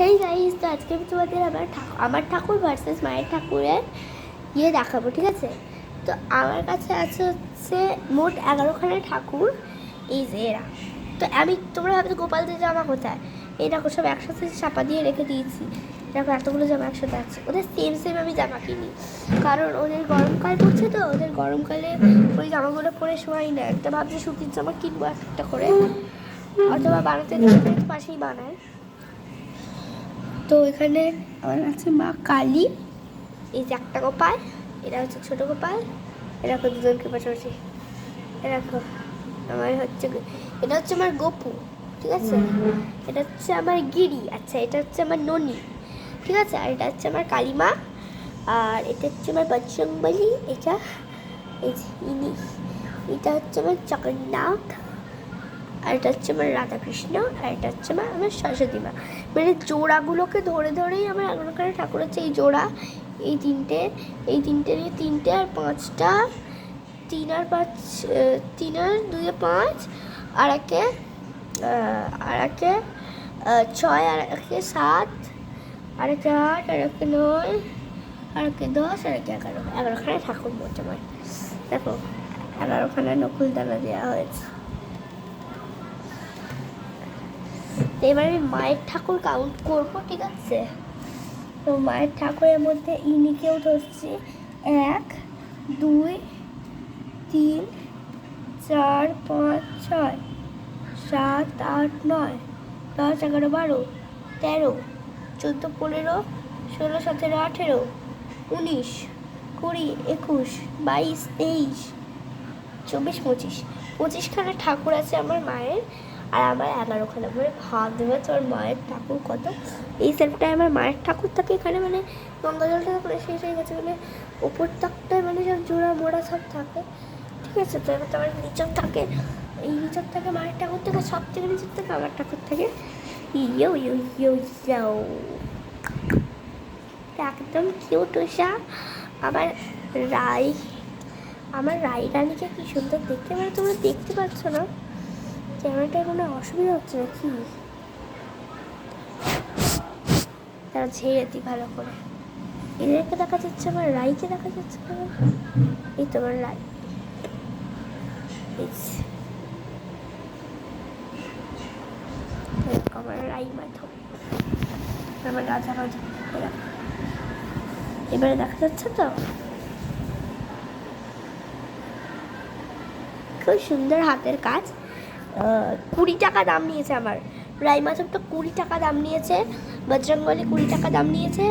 Hey guys, তো আজকে আমি তোমাদের আমার ঠাকুর ভার্সেস মায়ের ঠাকুরের দেখাবো, ঠিক আছে? তো আমার কাছে আছে হচ্ছে মোট 11খানা ঠাকুর। এই যে এরা, তো তোমরা ভাবছো গোপালদের জামা কোথায়? এই দেখো, সব একসাথে চাপা দিয়ে রেখে দিয়েছি। দেখো এতগুলো জামা একসাথে আছে, ওদের সেম আমি জামা কিনি, কারণ ওদের গরমকাল পড়ছে, তো ওদের গরমকালে ওই জামাগুলো পরে শোয়াই না। একটা ভাবছি সুতির জামা কিনবো একটা করে, অথবা বানাতে পাশেই বানায়। তো এখানে আমার আছে মা কালী, এই যে একটা গোপাল, এটা হচ্ছে ছোট গোপাল, এরকম দুজনকে পাশাপাশি এরকম। আমার হচ্ছে এটা হচ্ছে আমার গপু, ঠিক আছে? এটা হচ্ছে আমার গিরি, আচ্ছা এটা হচ্ছে আমার ননি, ঠিক আছে? আর এটা হচ্ছে আমার কালিমা, আর এটা হচ্ছে আমার বজরংবলী, এটা এই যে ইনি, এটা হচ্ছে আমার জগন্নাথ, আর এটা হচ্ছে আমার রাধাকৃষ্ণ, আর এটা হচ্ছে আমার সরস্বতী মা। মানে জোড়াগুলোকে ধরেই আমার এখনকার ঠাকুর হচ্ছে এই জোড়া, এই তিনটে নিয়ে তিনটে, আর পাঁচটা, তিন আর পাঁচ, তিন আর দুয়ে পাঁচ, আর একে ছয়, আর একে সাত, আর একে আট, আর একে নয়, আর একে 10, আর একে 11খানা ঠাকুর মোট আমার। দেখো 11খানা নকুলদানা দেওয়া হয়েছে। তো এবার আমি মায়ের ঠাকুর কাউন্ট করবো, ঠিক আছে? তো মায়ের ঠাকুরের মধ্যে ইনিকেও ধরছি 1 2 3 4 5 6 7 8 9 10 11 12 13 14 15 16 17 18 19 20 21 22 23 24 25খানা ঠাকুর আছে আমার মায়ের, আর আমার 11খানা। মানে ভাব দেবে তোর মায়ের ঠাকুর কত। এই সেটটায় আমার মায়ের ঠাকুর থাকে এখানে, মানে গঙ্গা জলটা করে শেষ হয়ে গেছে, মানে ওপর তাকটায় মানে সব জোড়া মোড়া সব থাকে, ঠিক আছে? তো এবার তোমার নিচক থাকে, এই নিচক থাকে মায়ের ঠাকুর থেকে, সব থেকে নিচক থেকে আমার ঠাকুর থাকে। ইয়ো ইয়ো ইয়ো ইয়ো, একদম কিউট ওষা আমার রাই। আমার রানীকে কি সুন্দর দেখতে, মানে তোমরা দেখতে পাচ্ছ না, ক্যামেরাটায় কোনো অসুবিধা হচ্ছে না কি? তারা ঝেড়ে দিই ভালো করে। এদেরকে দেখা যাচ্ছে, আমার রাইকে দেখা যাচ্ছে না। এই তোমার রাই, আমার রাই মাধব, আমার রাজা মাধব। এবারে দেখা যাচ্ছে তো, খুব সুন্দর হাতের কাজ। 20 টাকা দাম নিয়েছে আমার রাই মাধবটা, 20 টাকা দাম নিয়েছে। বজরংবলী 20 টাকা দাম নিয়েছে।